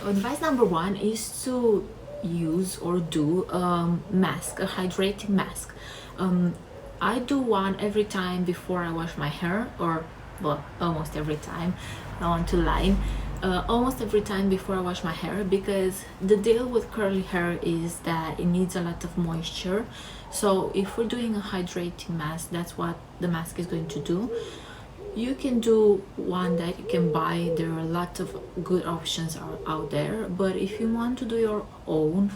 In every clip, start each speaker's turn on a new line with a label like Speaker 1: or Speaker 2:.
Speaker 1: Advice number one is to use or do a mask, a hydrating mask. I do one every time before I wash my hair, or well, almost every time. I don't want to lie. Almost every time before I wash my hair, because the deal with curly hair is that it needs a lot of moisture. So if we're doing a hydrating mask, that's what the mask is going to do. You can do one that you can buy. There are a lot of good options out there, but if you want to do your own,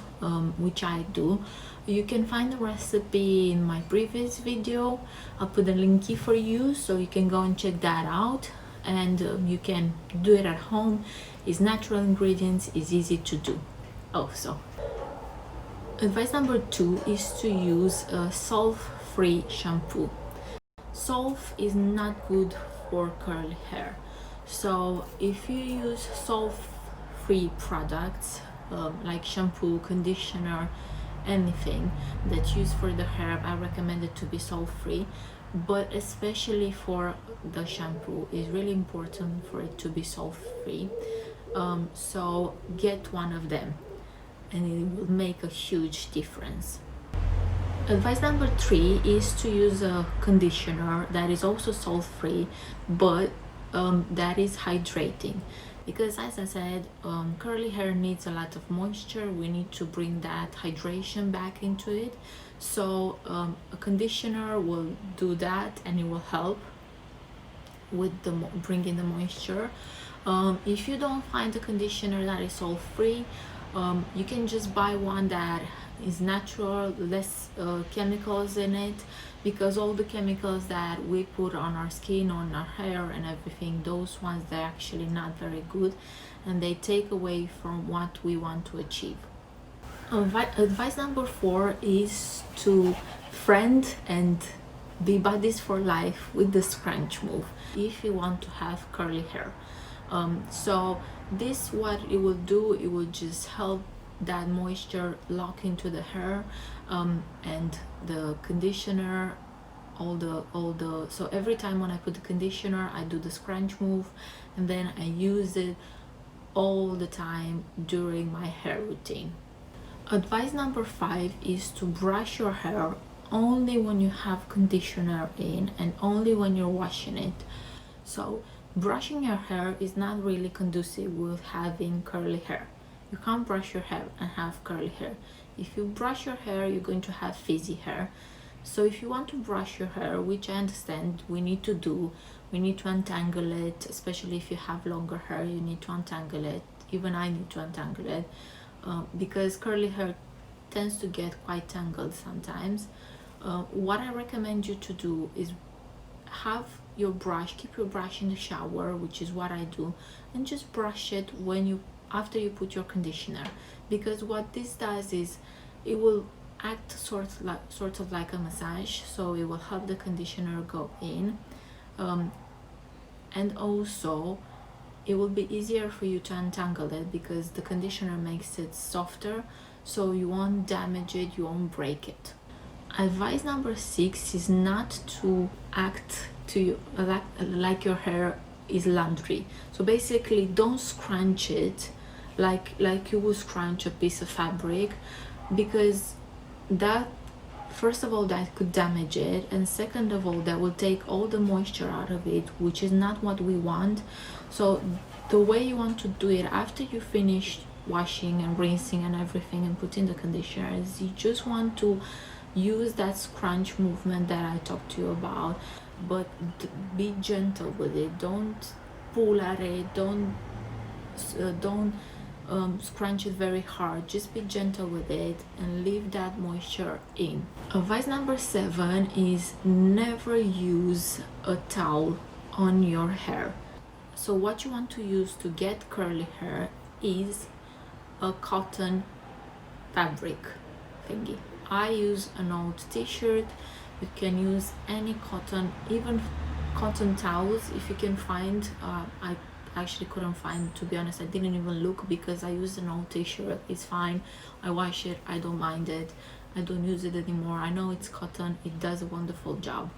Speaker 1: which I do, you can find the recipe in my previous video. I'll put a link here for you so you can go and check that out, and you can do it at home. It's natural ingredients, it's easy to do. Also, advice number two is to use a sulfur-free shampoo. Sulf is not good for curly hair, so if you use sulf-free products, like shampoo, conditioner, anything that's used for the hair, I recommend it to be sulf-free. But especially for the shampoo, it's really important for it to be sulf-free. So get one of them and it will make a huge difference. Advice number three is to use a conditioner that is also salt-free, but that is hydrating. Because as I said, curly hair needs a lot of moisture. We need to bring that hydration back into it. So a conditioner will do that, and it will help with the bringing the moisture. If you don't find a conditioner that is salt-free, you can just buy one that is natural, less chemicals in it, because all the chemicals that we put on our skin, on our hair and everything, those ones, they're actually not very good, and they take away from what we want to achieve. Advice number four is to friend and be buddies for life with the Scrunch Move if you want to have curly hair. So this, what it will do, it will just help that moisture lock into the hair, and the conditioner, all the so every time when I put the conditioner, I do the Scrunch Move, and then I use it all the time during my hair routine. Advice number five is to brush your hair only when you have conditioner in, and only when you're washing it. So brushing your hair is not really conducive with having curly hair. You can't brush your hair and have curly hair. If you brush your hair, you're going to have fizzy hair. So if you want to brush your hair, which I understand we need to do, we need to untangle it, especially if you have longer hair, you need to untangle it. Even I need to untangle it, because curly hair tends to get quite tangled sometimes. What I recommend you to do is have your brush, keep your brush in the shower, which is what I do, and just brush it when after you put your conditioner, because what this does is it will act sort of like a massage, so it will help the conditioner go in, and also it will be easier for you to untangle it because the conditioner makes it softer, so you won't damage it, you won't break it. Advice number six is not to act to you like your hair is laundry. So basically, don't scrunch it like you would scrunch a piece of fabric, because that, first of all, that could damage it, and second of all, that will take all the moisture out of it, which is not what we want. So the way you want to do it after you finish washing and rinsing and everything and putting the conditioner is you just want to use that scrunch movement that I talked to you about, but be gentle with it. Don't pull at it, don't scrunch it very hard. Just be gentle with it and leave that moisture in. Advice number seven is never use a towel on your hair. So what you want to use to get curly hair is a cotton fabric thingy. I use an old t-shirt. You can use any cotton, even cotton towels if you can find. I actually couldn't find, to be honest. I didn't even look because I used an old t-shirt. It's fine, I wash it, I don't mind it, I don't use it anymore. I know it's cotton, it does a wonderful job.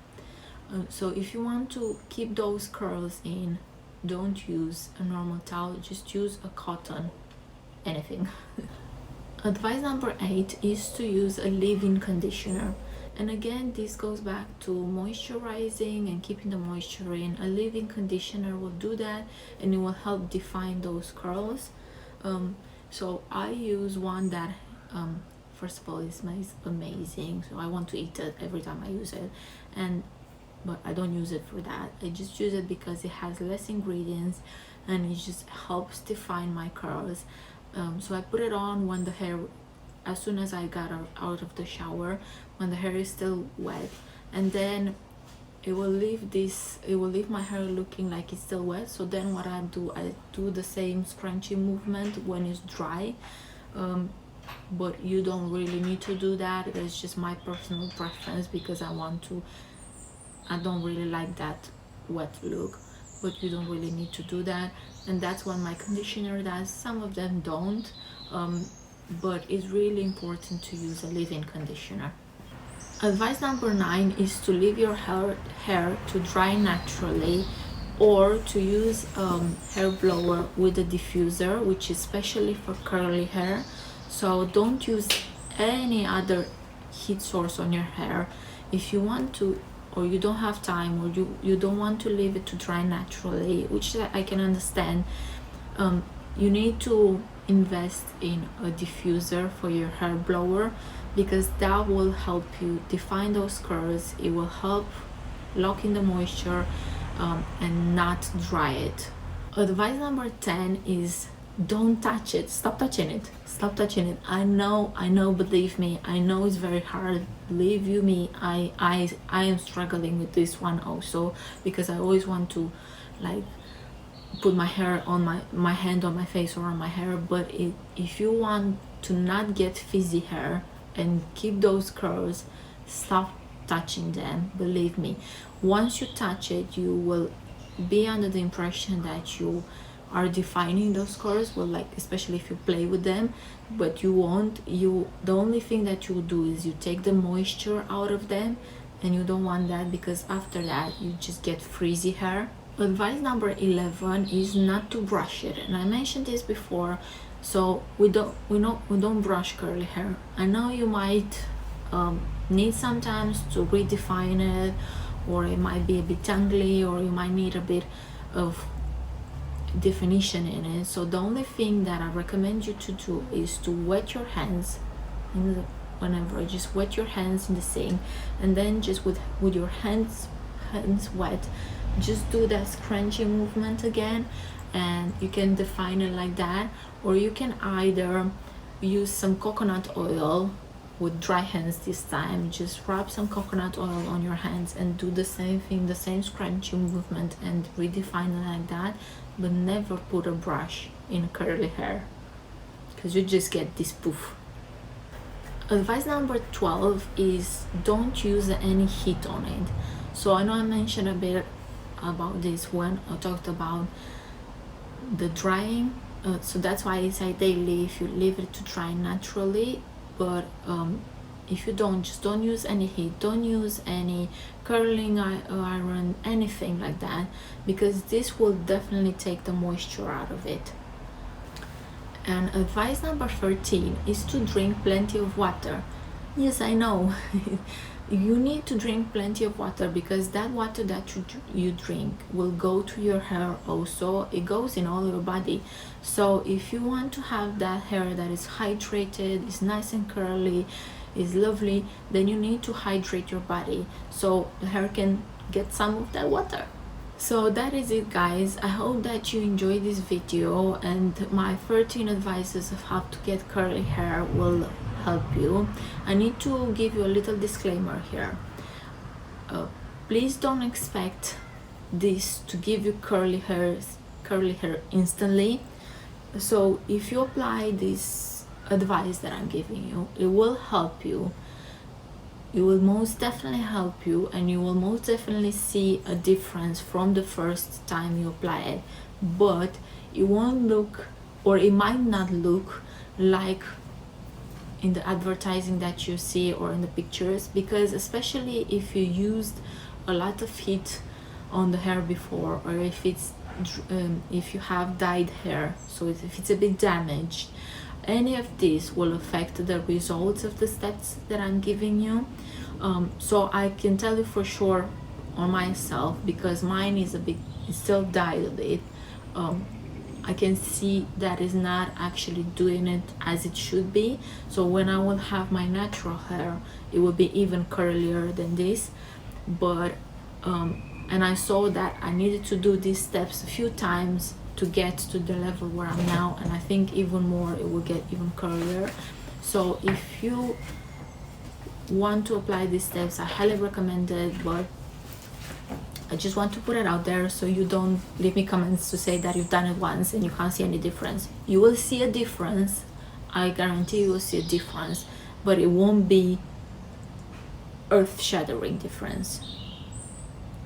Speaker 1: So if you want to keep those curls in, don't use a normal towel, just use a cotton anything. Advice number 8 is to use a leave-in conditioner. And again, this goes back to moisturizing and keeping the moisture in. A leave-in conditioner will do that, and it will help define those curls. So I use one that first of all, it smells amazing, so I want to eat it every time I use it. But I don't use it for that. I just use it because it has less ingredients and it just helps define my curls. So I put it on when the hair, as soon as I got out of the shower, when the hair is still wet, and then it will leave my hair looking like it's still wet. So then what I do the same scrunching movement when it's dry. But you don't really need to do that. It's just my personal preference because I don't really like that wet look, but you don't really need to do that. And that's what my conditioner does. Some of them don't, but it's really important to use a leave-in conditioner. Advice number 9 is to leave your hair to dry naturally, or to use hair blower with a diffuser, which is specially for curly hair. So don't use any other heat source on your hair. If you want to, or you don't have time, or you don't want to leave it to dry naturally, which I can understand, you need to invest in a diffuser for your hair blower, because that will help you define those curls. It will help lock in the moisture and not dry it. Advice number 10 is don't touch it. Stop touching it. Stop touching it. I know, believe me, I know it's very hard. Believe you me, I am struggling with this one also, because I always want to like put my hair on my hand on my face or on my hair. But if you want to not get fizzy hair and keep those curls, stop touching them. Believe me, once you touch it, you will be under the impression that you are defining those curls, well, like especially if you play with them, but you won't. The only thing that you do is you take the moisture out of them, and you don't want that, because after that you just get frizzy hair. Advice number 11 is not to brush it, and I mentioned this before. So we don't brush curly hair. I know you might need sometimes to redefine it, or it might be a bit tangly, or you might need a bit of definition in it. So the only thing that I recommend you to do is to wet your hands whenever, just wet your hands in the sink, and then just with your hands wet, just do that scrunching movement again, and you can define it like that. Or you can either use some coconut oil with dry hands this time. Just rub some coconut oil on your hands and do the same thing, the same scrunching movement, and redefine it like that. But never put a brush in curly hair, because you just get this poof. Advice number 12 is don't use any heat on it. So I know I mentioned a bit about this when I talked about the drying. So that's why it's ideally if you leave it to dry naturally. But if you just don't use any heat, don't use any curling iron, anything like that, because this will definitely take the moisture out of it. And advice number 13 is to drink plenty of water. Yes, I know. You need to drink plenty of water, because that water that you drink will go to your hair also. It goes in all your body. So if you want to have that hair that is hydrated, is nice and curly, is lovely, then you need to hydrate your body so the hair can get some of that water. So that is it, guys. I hope that you enjoyed this video, and my 13 advices of how to get curly hair will help you. I need to give you a little disclaimer here. Please don't expect this to give you curly hair instantly. So if you apply this advice that I'm giving you, it will help you. It will most definitely help you, and you will most definitely see a difference from the first time you apply it. But it won't look, or it might not look like in the advertising that you see or in the pictures, because especially if you used a lot of heat on the hair before, or if it's if you have dyed hair, so if it's a bit damaged, any of this will affect the results of the steps that I'm giving you. So I can tell you for sure on myself, because mine is still dyed a bit. I can see that is not actually doing it as it should be. So when I will have my natural hair, it will be even curlier than this. But and I saw that I needed to do these steps a few times to get to the level where I'm now, and I think even more it will get even curlier. So if you want to apply these steps, I highly recommend it, but I just want to put it out there so you don't leave me comments to say that you've done it once and you can't see any difference. You will see a difference, I guarantee you will see a difference, but it won't be earth-shattering difference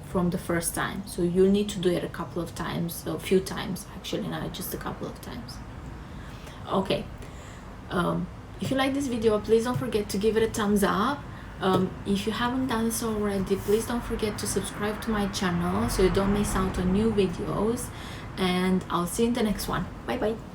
Speaker 1: from the first time. So you need to do it a couple of times, a few times actually, not just a couple of times. Okay, if you like this video, please don't forget to give it a thumbs up. If you haven't done so already, please don't forget to subscribe to my channel so you don't miss out on new videos, and I'll see you in the next one. Bye bye.